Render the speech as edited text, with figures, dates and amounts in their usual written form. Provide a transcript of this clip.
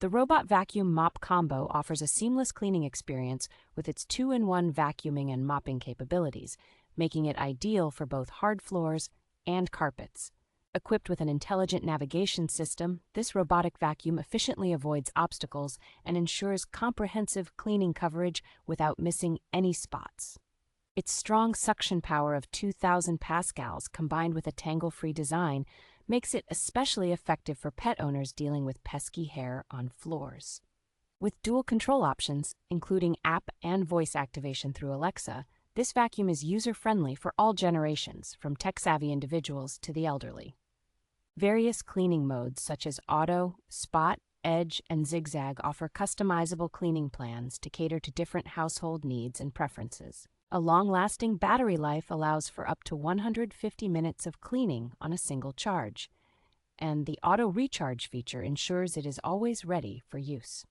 The Robot Vacuum Mop Combo offers a seamless cleaning experience with its two-in-one vacuuming and mopping capabilities, making it ideal for both hard floors and carpets. Equipped with an intelligent navigation system, this robotic vacuum efficiently avoids obstacles and ensures comprehensive cleaning coverage without missing any spots. Its strong suction power of 2,000 Pascals combined with a tangle-free design makes it especially effective for pet owners dealing with pesky hair on floors. With dual control options, including app and voice activation through Alexa, this vacuum is user-friendly for all generations, from tech-savvy individuals to the elderly. Various cleaning modes such as auto, spot, edge, and zigzag offer customizable cleaning plans to cater to different household needs and preferences. A long-lasting battery life allows for up to 150 minutes of cleaning on a single charge, and the auto recharge feature ensures it is always ready for use.